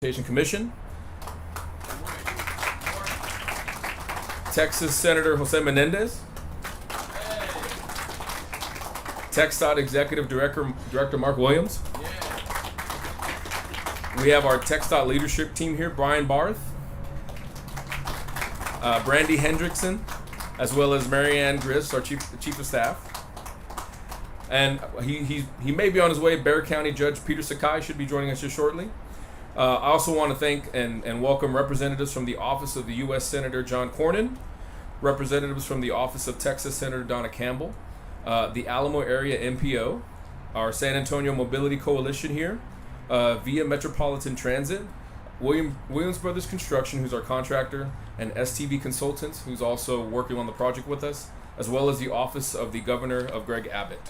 Commission. Texas Senator Jose Menendez. TxDOT Executive Director Mark Williams. We have our TxDOT leadership team here, Brian Barth, Brandy Hendrickson, as well as Marianne Gris, our chief of staff. And he may be on his way. Bexar County Judge Peter Sakai should be joining us here shortly. I also want to thank and welcome representatives from the Office of the U.S. Senator John Cornyn, representatives from the Office of Texas Senator Donna Campbell, the Alamo Area MPO, our San Antonio Mobility Coalition here, Via Metropolitan Transit, Williams Brothers Construction, who's our contractor, and STV Consultants, who's also working on the project with us, as well as the Office of the Governor of Greg Abbott.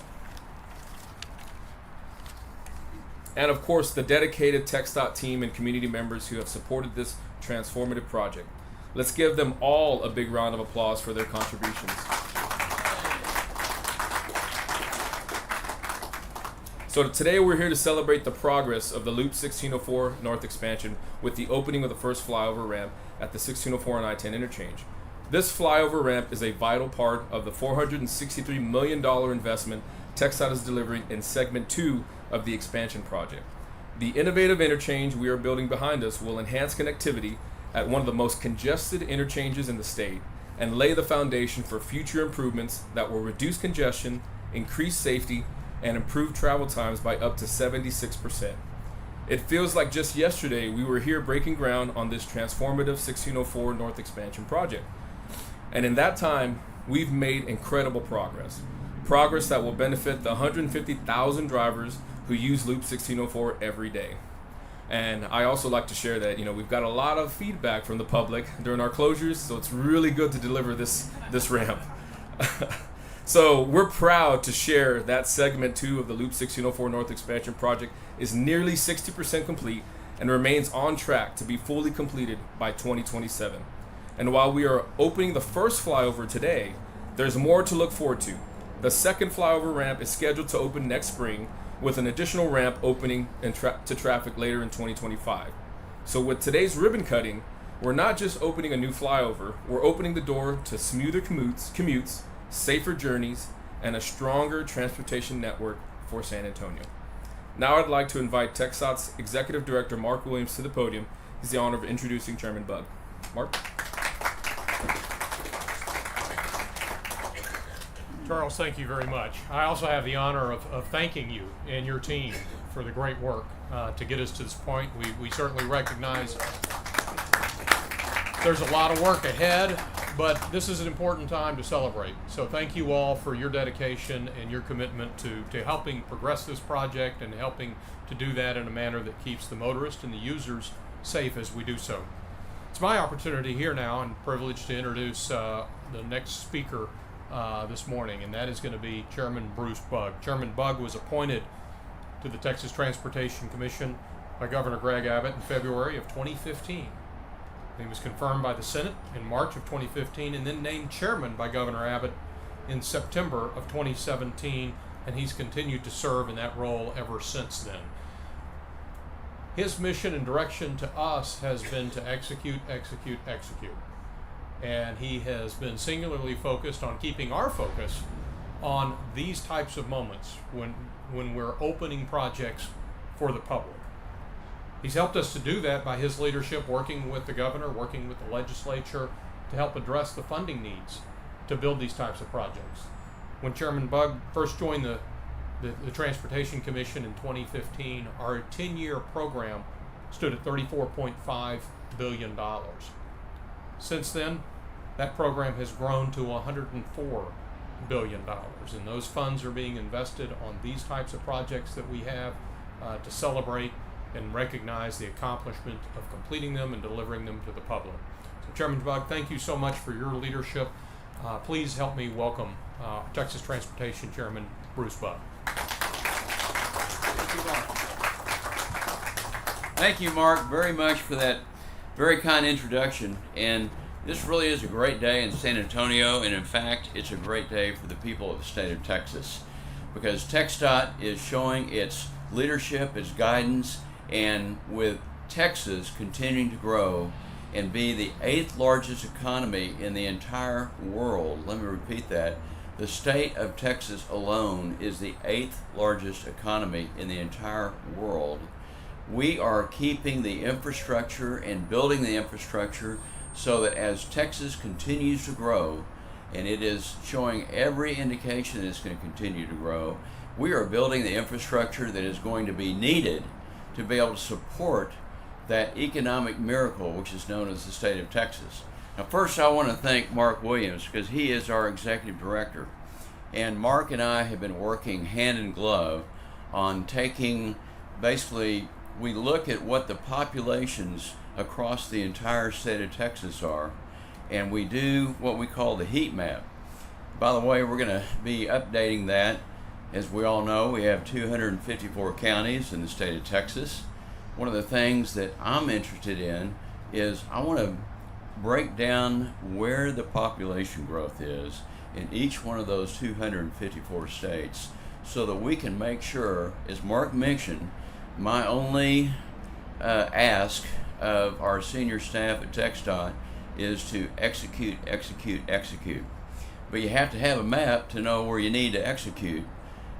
And of course, the dedicated TxDOT team and community members who have supported this transformative project. Let's give them all a big round of applause for their contributions. So today we're here to celebrate the progress of the Loop 1604 North expansion with the opening of the first flyover ramp at the 1604 and I-10 interchange. This flyover ramp is a vital part of the $463 million investment TxDOT is delivering in Segment 2 of the expansion project. The innovative interchange we are building behind us will enhance connectivity at one of the most congested interchanges in the state and lay the foundation for future improvements that will reduce congestion, increase safety, and improve travel times by up to 76%. It feels like just yesterday we were here breaking ground on this transformative 1604 North expansion project. And in that time, we've made incredible progress. Progress that will benefit the 150,000 drivers who use Loop 1604 every day. And I also like to share that, we've got a lot of feedback from the public during our closures, so it's really good to deliver this ramp. So we're proud to share that Segment 2 of the Loop 1604 North expansion project is nearly 60% complete and remains on track to be fully completed by 2027. And while we are opening the first flyover today, there's more to look forward to. The second flyover ramp is scheduled to open next spring, with an additional ramp opening to traffic later in 2025. So with today's ribbon cutting, we're not just opening a new flyover, we're opening the door to smoother commutes, safer journeys, and a stronger transportation network for San Antonio. Now I'd like to invite TxDOT's Executive Director Mark Williams to the podium. He's the honor of introducing Chairman Bug. Mark? Charles, thank you very much. I also have the honor of thanking you and your team for the great work to get us to this point. We certainly recognize there's a lot of work ahead, but this is an important time to celebrate. So thank you all for your dedication and your commitment to helping progress this project and helping to do that in a manner that keeps the motorists and the users safe as we do so. It's my opportunity here now and privilege to introduce the next speaker this morning, and that is going to be Chairman Bruce Bugg. Chairman Bugg was appointed to the Texas Transportation Commission by Governor Greg Abbott in February of 2015. He was confirmed by the Senate in March of 2015 and then named chairman by Governor Abbott in September of 2017, and he's continued to serve in that role ever since then. His mission and direction to us has been to execute. And he has been singularly focused on keeping our focus on these types of moments when we're opening projects for the public. He's helped us to do that by his leadership, working with the governor, working with the legislature to help address the funding needs to build these types of projects. When Chairman Bugg first joined the Transportation Commission in 2015, our 10-year program stood at $34.5 billion. Since then, that program has grown to $104 billion, and those funds are being invested on these types of projects that we have to celebrate and recognize the accomplishment of completing them and delivering them to the public. So Chairman Bugg, thank you so much for your leadership. Please help me welcome Texas Transportation Chairman Bruce Bugg. Thank you, Mark, very much for that very kind introduction. And this really is a great day in San Antonio, and in fact, it's a great day for the people of the state of Texas, because TxDOT is showing its leadership, its guidance, and with Texas continuing to grow and be the 8th largest economy in the entire world. Let me repeat that. The state of Texas alone is the 8th largest economy in the entire world. We are keeping the infrastructure and building the infrastructure so that as Texas continues to grow, and it is showing every indication that it's going to continue to grow, we are building the infrastructure that is going to be needed to be able to support that economic miracle which is known as the state of Texas. Now, first I want to thank Mark Williams because he is our executive director. And Mark and I have been working hand in glove on taking, basically, we look at what the populations across the entire state of Texas are, and we do what we call the heat map. By the way, we're going to be updating that. As we all know, we have 254 counties in the state of Texas. One of the things that I'm interested in is I want to break down where the population growth is in each one of those 254 states so that we can make sure, as Mark mentioned, my only ask of our senior staff at TxDOT is to execute. But you have to have a map to know where you need to execute.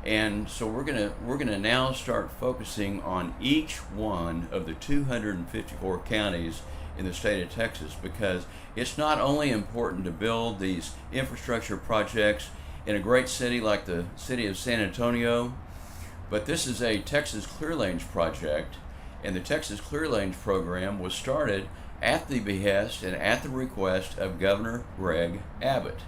And so we're gonna now start focusing on each one of the 254 counties in the state of Texas, because it's not only important to build these infrastructure projects in a great city like the city of San Antonio, but this is a Texas Clear Lanes project, and the Texas Clear Lanes program was started at the behest and at the request of Governor Greg Abbott.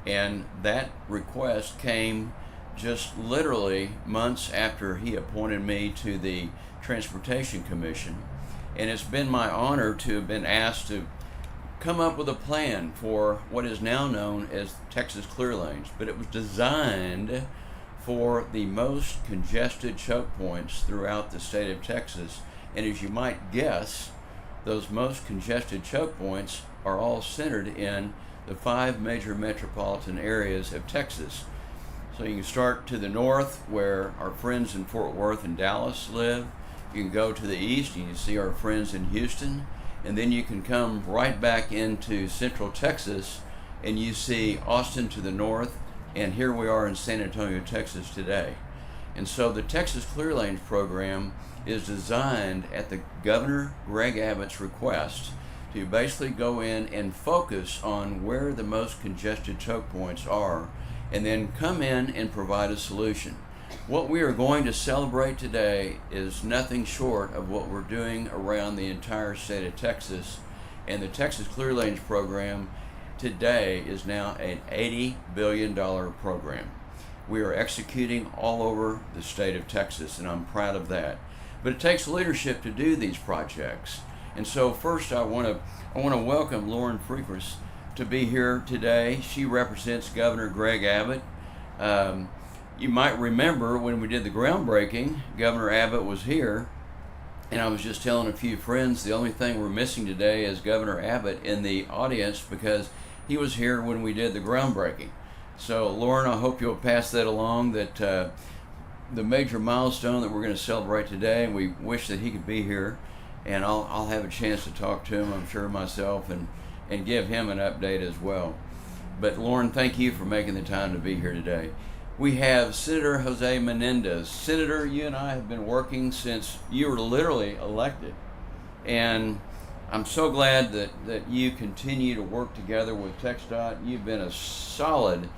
And that request came just literally months after he appointed me to the Transportation Commission. And it's been my honor to have been asked to come up with a plan for what is now known as Texas Clear Lanes. But it was designed for the most congested choke points throughout the state of Texas. And as you might guess, those most congested choke points are all centered in the 5 major metropolitan areas of Texas. So you can start to the north where our friends in Fort Worth and Dallas live. You can go to the east and you see our friends in Houston. And then you can come right back into central Texas and you see Austin to the north. And here we are in San Antonio, Texas today. And so the Texas Clear Lanes program is designed at the Governor Greg Abbott's request to basically go in and focus on where the most congested choke points are, and then come in and provide a solution. What we are going to celebrate today is nothing short of what we're doing around the entire state of Texas, and the Texas Clear Lanes program today is now an $80 billion program. We are executing all over the state of Texas, and I'm proud of that. But it takes leadership to do these projects. And so first I want to welcome Lauren Freakers to be here today. She represents Governor Greg Abbott. You might remember when we did the groundbreaking, Governor Abbott was here, and I was just telling a few friends the only thing we're missing today is Governor Abbott in the audience because he was here when we did the groundbreaking. So Lauren, I hope you'll pass that along, that the major milestone that we're going to celebrate today, and we wish that he could be here, and I'll have a chance to talk to him, I'm sure, myself, and give him an update as well. But Lauren, thank you for making the time to be here today. We have Senator Jose Menendez. Senator, you and I have been working since you were literally elected, and I'm so glad that you continue to work together with TxDOT. You've been a solid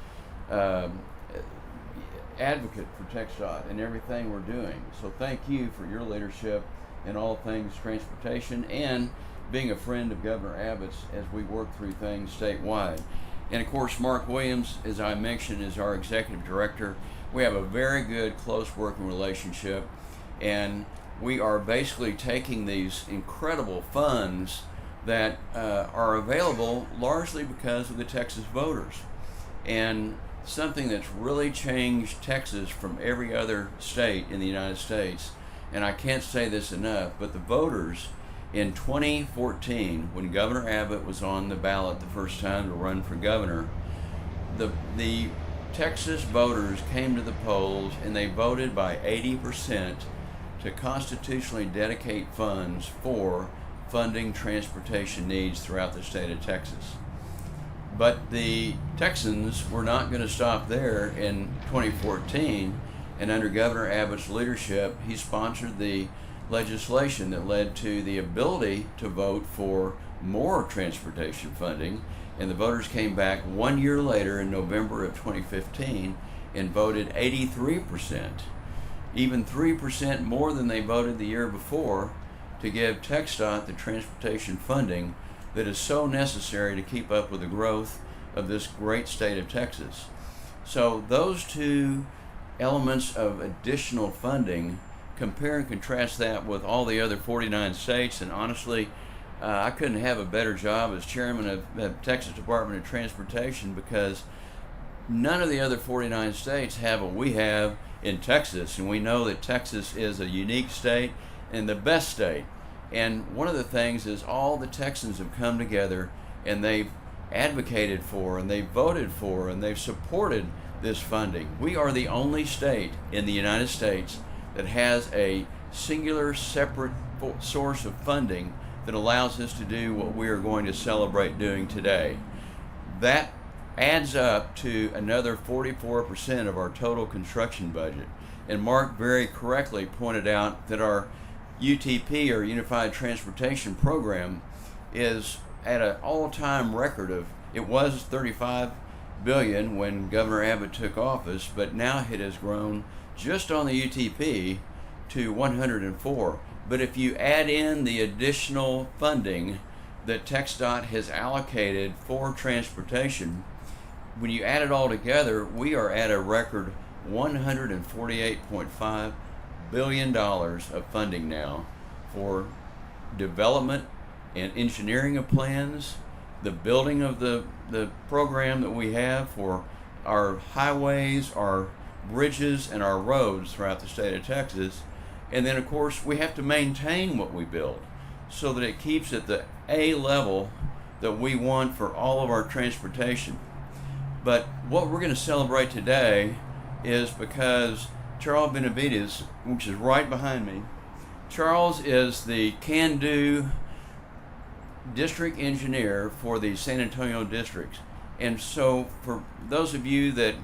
advocate for TxDOT and everything we're doing. So thank you for your leadership in all things transportation and being a friend of Governor Abbott's as we work through things statewide. And of course, Mark Williams, as I mentioned, is our executive director. We have a very good, close working relationship, and we are basically taking these incredible funds that are available largely because of the Texas voters. And something that's really changed Texas from every other state in the United States, and I can't say this enough, but the voters in 2014, when Governor Abbott was on the ballot the first time to run for governor, the Texas voters came to the polls and they voted by 80% to constitutionally dedicate funds for funding transportation needs throughout the state of Texas. But the Texans were not going to stop there. In 2014, and under Governor Abbott's leadership, he sponsored the legislation that led to the ability to vote for more transportation funding, and the voters came back 1 year later in November of 2015 and voted 83%, even 3% more than they voted the year before, to give TxDOT the transportation funding that is so necessary to keep up with the growth of this great state of Texas. So those two elements of additional funding, compare and contrast that with all the other 49 states, and honestly, I couldn't have a better job as chairman of the Texas Department of Transportation, because none of the other 49 states have what we have in Texas, and we know that Texas is a unique state and the best state. And one of the things is all the Texans have come together and they've advocated for, and they've voted for, and they've supported this funding. We are the only state in the United States that has a singular, separate source of funding that allows us to do what we are going to celebrate doing today. That adds up to another 44% of our total construction budget. And Mark very correctly pointed out that our UTP, or Unified Transportation Program, is at an all-time record of, it was $35 billion when Governor Abbott took office, but now it has grown just on the UTP to 104. But if you add in the additional funding that TxDOT has allocated for transportation, when you add it all together, we are at a record $148.5 billion of funding now for development and engineering of plans, the building of the program that we have for our highways, our bridges, and our roads throughout the state of Texas. And then, of course, we have to maintain what we build so that it keeps at the A level that we want for all of our transportation. But what we're going to celebrate today is because Charles Benavides, which is right behind me, Charles is the can-do district engineer for the San Antonio districts. And so for those of you that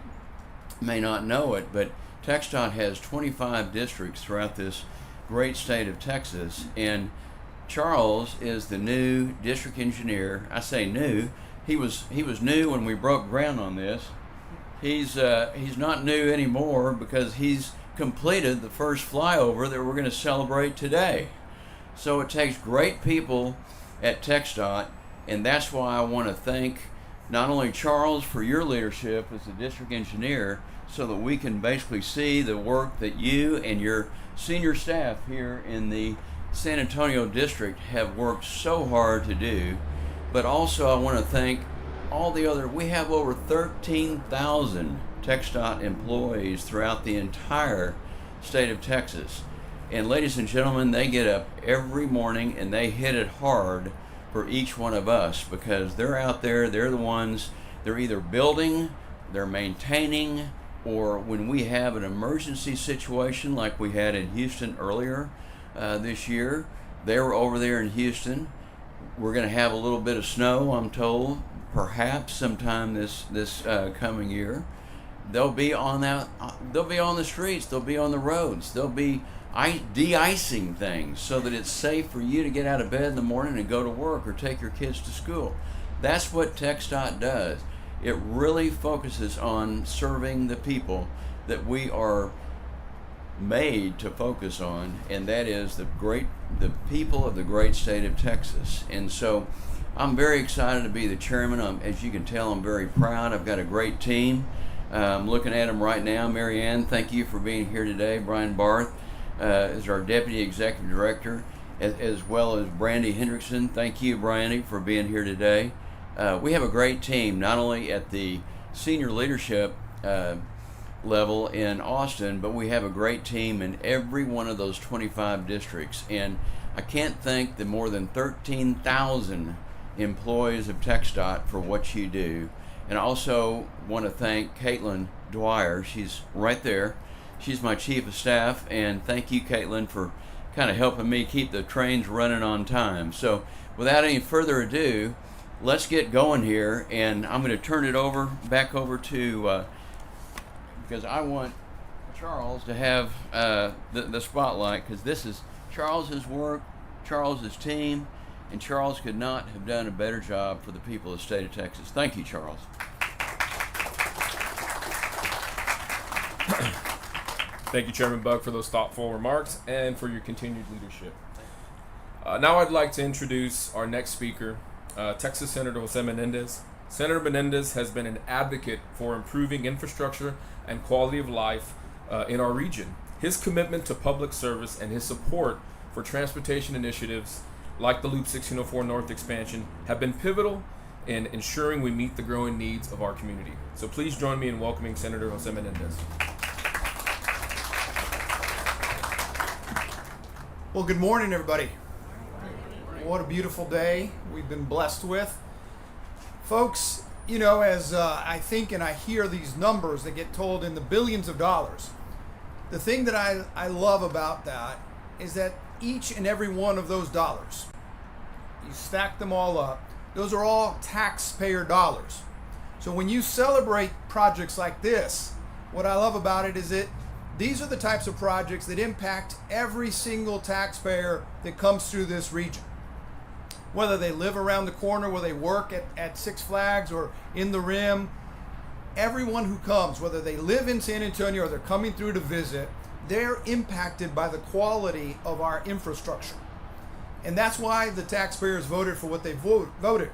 may not know it, but TxDOT has 25 districts throughout this great state of Texas, and Charles is the new district engineer. I say new. He was new when we broke ground on this. He's not new anymore because he's completed the first flyover that we're going to celebrate today. So it takes great people at TxDOT, and that's why I want to thank not only Charles for your leadership as the district engineer, so that we can basically see the work that you and your senior staff here in the San Antonio district have worked so hard to do, but also I want to thank all the other, we have over 13,000 TxDOT employees throughout the entire state of Texas. And ladies and gentlemen, they get up every morning and they hit it hard for each one of us, because they're out there, they're the ones, they're either building, they're maintaining, or when we have an emergency situation like we had in Houston earlier this year, they were over there in Houston. We're going to have a little bit of snow, I'm told, perhaps sometime this coming year. They'll be on that. They'll be on the streets. They'll be on the roads. They'll be de-icing things so that it's safe for you to get out of bed in the morning and go to work or take your kids to school. That's what TxDOT does. It really focuses on serving the people that we are made to focus on, and that is the people of the great state of Texas. And so I'm very excited to be the chairman. As you can tell, I'm very proud. I've got a great team. I'm looking at them right now. Mary Ann, thank you for being here today. Brian Barth is our Deputy Executive Director, as well as Brandy Hendrickson. Thank you, Brandy, for being here today. We have a great team, not only at the senior leadership level in Austin, but we have a great team in every one of those 25 districts. And I can't thank the more than 13,000 employees of TxDOT for what you do. And I also want to thank Caitlin Dwyer. She's right there. She's my chief of staff, and thank you, Caitlin, for kind of helping me keep the trains running on time. So without any further ado, let's get going here, and I'm going to turn it back over to, because I want Charles to have the spotlight, because this is Charles's work, Charles's team, and Charles could not have done a better job for the people of the state of Texas. Thank you, Charles. Thank you, Chairman Bugg, for those thoughtful remarks and for your continued leadership. Now I'd like to introduce our next speaker, Texas Senator Jose Menendez. Senator Menendez has been an advocate for improving infrastructure and quality of life in our region. His commitment to public service and his support for transportation initiatives like the Loop 1604 North expansion have been pivotal in ensuring we meet the growing needs of our community. So please join me in welcoming Senator Jose Menendez. Well, good morning, everybody. What a beautiful day we've been blessed with. Folks, you know, as I think and I hear these numbers that get told in the billions of dollars, the thing that I love about that is that each and every one of those dollars, you stack them all up, those are all taxpayer dollars. So when you celebrate projects like this, what I love about it is that these are the types of projects that impact every single taxpayer that comes through this region. Whether they live around the corner, whether they work at Six Flags or in the Rim, everyone who comes, whether they live in San Antonio or they're coming through to visit, they're impacted by the quality of our infrastructure. And that's why the taxpayers voted for what they voted.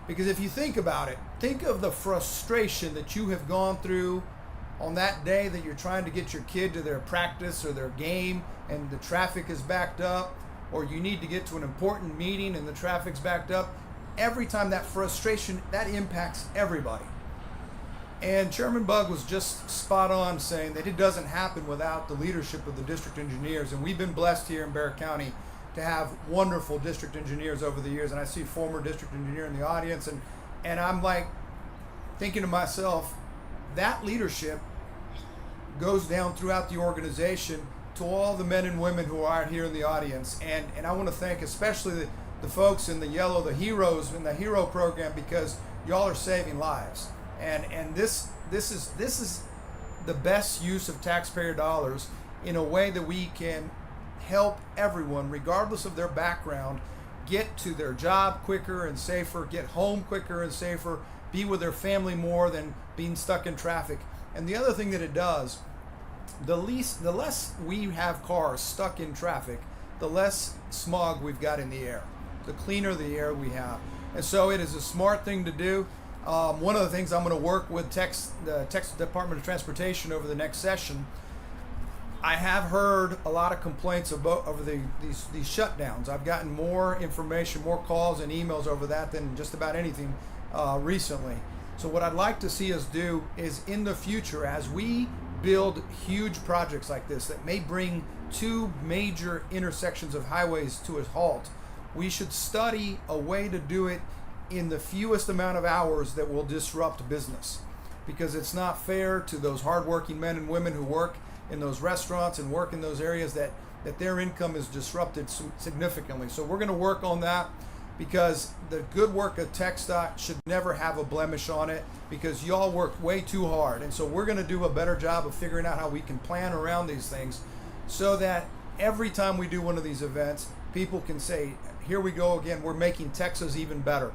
Because if you think about it, think of the frustration that you have gone through on that day that you're trying to get your kid to their practice or their game and the traffic is backed up, or you need to get to an important meeting and the traffic's backed up. Every time that frustration, that impacts everybody. And Chairman Bugg was just spot on saying that it doesn't happen without the leadership of the district engineers. And we've been blessed here in Bexar County to have wonderful district engineers over the years. And I see former district engineer in the audience, and I'm like thinking to myself, that leadership goes down throughout the organization to all the men and women who are here in the audience. And I want to thank especially the folks in the yellow, the heroes in the hero program, because y'all are saving lives. And this is the best use of taxpayer dollars in a way that we can help everyone, regardless of their background, get to their job quicker and safer, get home quicker and safer, be with their family more than being stuck in traffic. And the other thing that it does, the less we have cars stuck in traffic, the less smog we've got in the air, the cleaner the air we have. And so it is a smart thing to do. One of the things I'm going to work with the Texas Department of Transportation over the next session. I have heard a lot of complaints over these shutdowns. I've gotten more information, more calls and emails over that than just about anything recently. So what I'd like to see us do is in the future, as we build huge projects like this that may bring two major intersections of highways to a halt, we should study a way to do it in the fewest amount of hours that will disrupt business, because it's not fair to those hardworking men and women who work in those restaurants and work in those areas that their income is disrupted significantly. So we're going to work on that, because the good work of TxDOT should never have a blemish on it, because y'all work way too hard. And so we're going to do a better job of figuring out how we can plan around these things so that every time we do one of these events, people can say, here we go again, we're making Texas even better.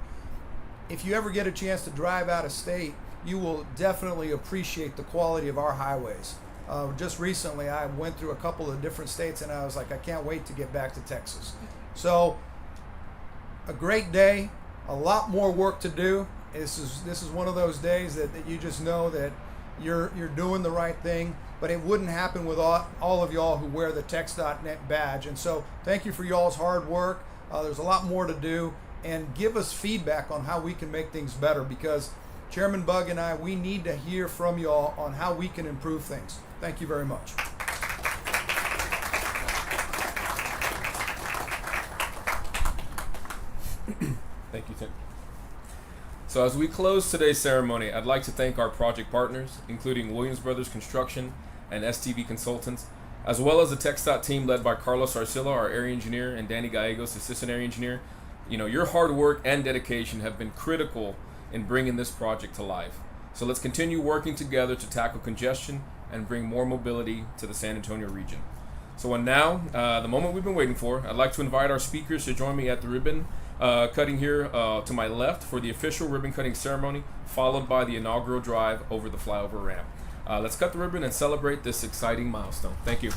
If you ever get a chance to drive out of state, you will definitely appreciate the quality of our highways. Just recently, I went through a couple of different states and I was like, I can't wait to get back to Texas. So, a great day, a lot more work to do. This is one of those days that you just know that you're doing the right thing, but it wouldn't happen with all of y'all who wear the TxDOT badge. And so, thank you for y'all's hard work. There's a lot more to do, and give us feedback on how we can make things better, because Chairman Bugg and I, we need to hear from y'all on how we can improve things. Thank you very much. Thank you, Tim. So as we close today's ceremony, I'd like to thank our project partners, including Williams Brothers Construction and STV Consultants, as well as the TxDOT team led by Carlos Arcilla, our area engineer, and Danny Gallegos, assistant area engineer. You know, your hard work and dedication have been critical in bringing this project to life. So let's continue working together to tackle congestion and bring more mobility to the San Antonio region. So and now, the moment we've been waiting for, I'd like to invite our speakers to join me at the ribbon cutting here to my left for the official ribbon cutting ceremony, followed by the inaugural drive over the flyover ramp. Let's cut the ribbon and celebrate this exciting milestone. Thank you.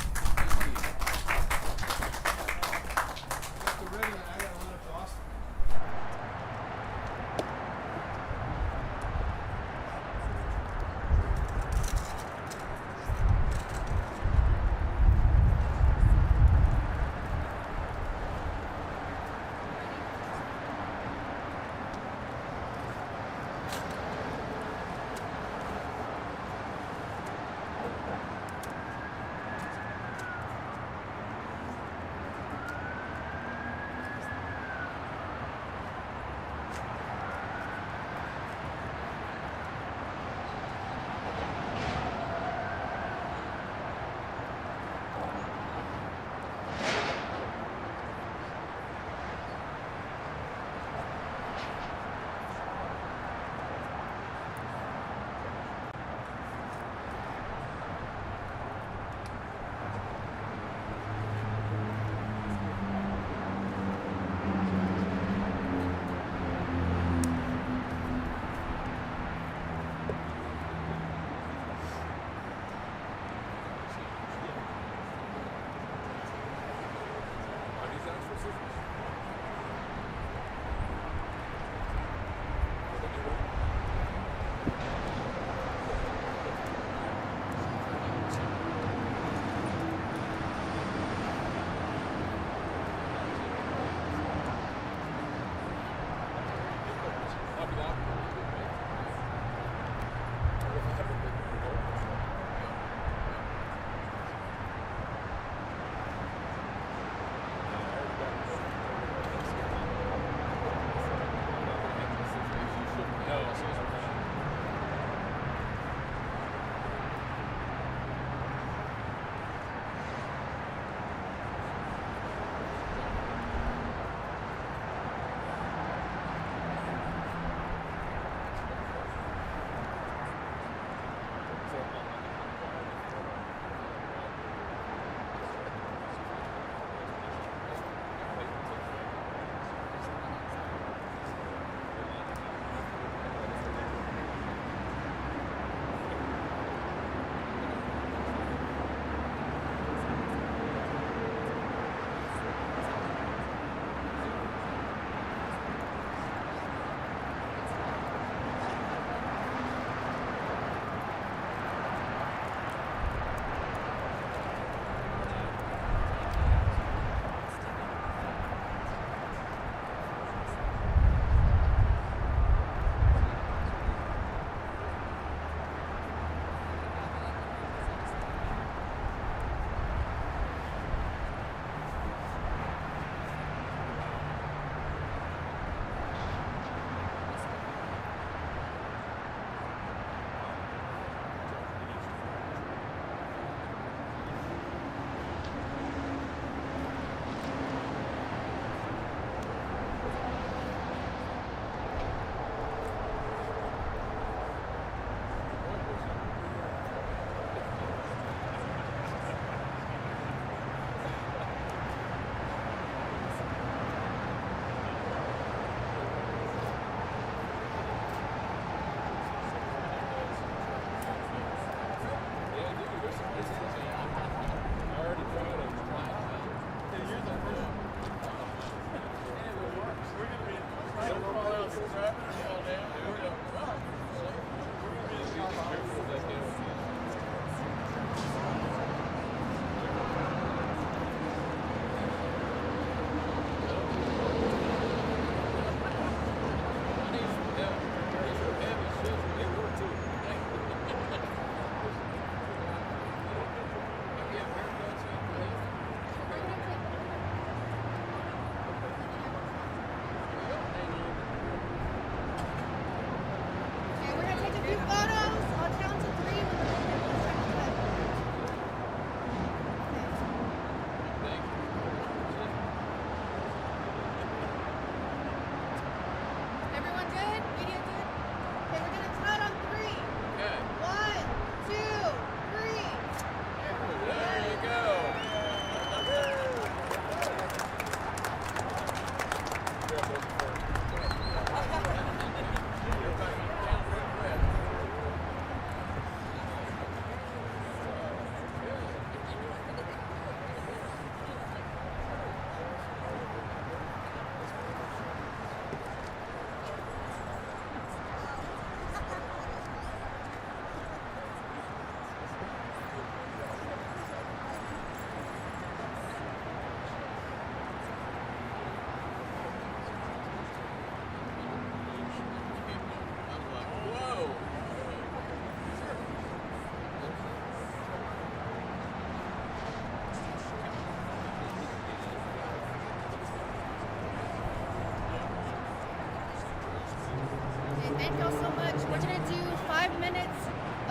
Thank you all so much. We're going to do 5 minutes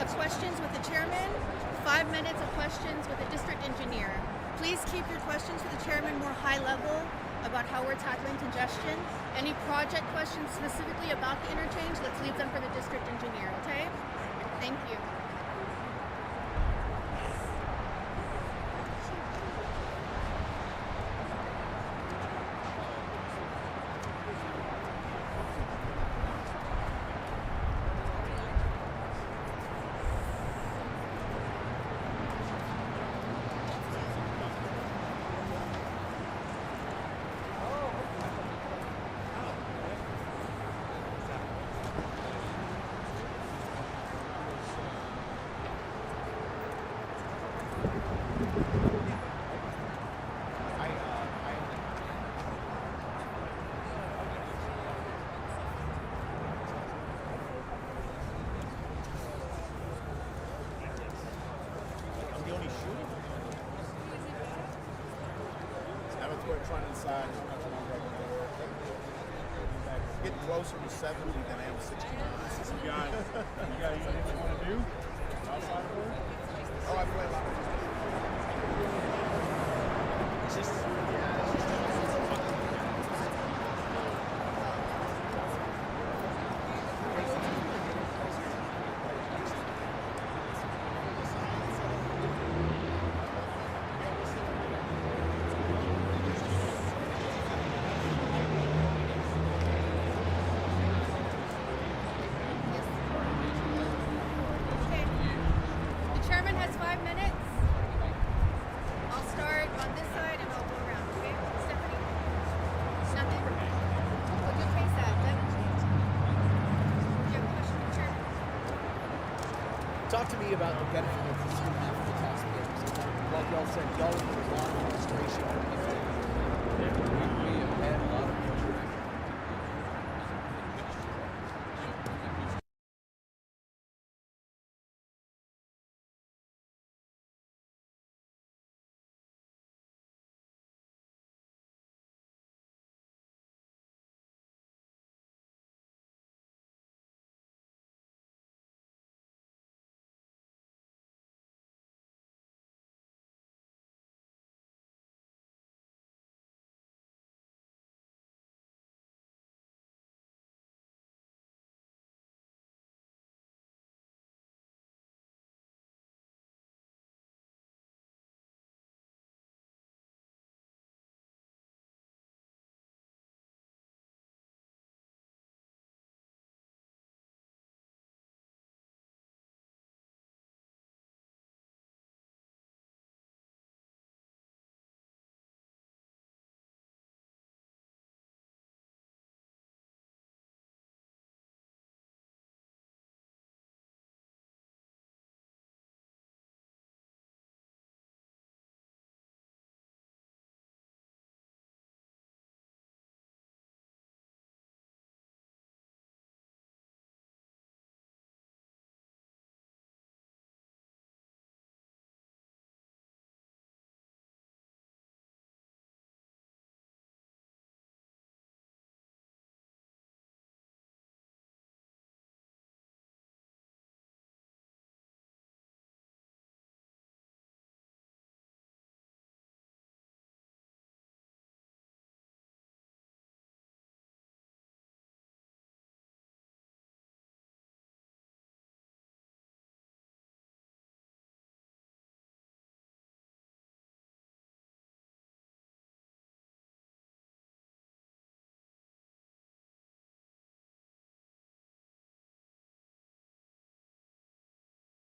of questions with the chairman, 5 minutes of questions with the district engineer. Please keep your questions for the chairman more high level about how we're tackling congestion. Any project questions specifically about the interchange, let's leave them for the district engineer, okay? Thank you. Getting closer to 70 than I am 69. You guys anything you want to do outside of work? Oh, I play a lot of It's just, Okay. The chairman has 5 minutes. I'll start on this side and I'll go around, okay? Stephanie? Nothing? Put your face at, Deb. Do you have a question for the chairman? Talk to me about the benefit of this on behalf of the taxpayers. Like y'all said, y'all are the law administration. We have had a lot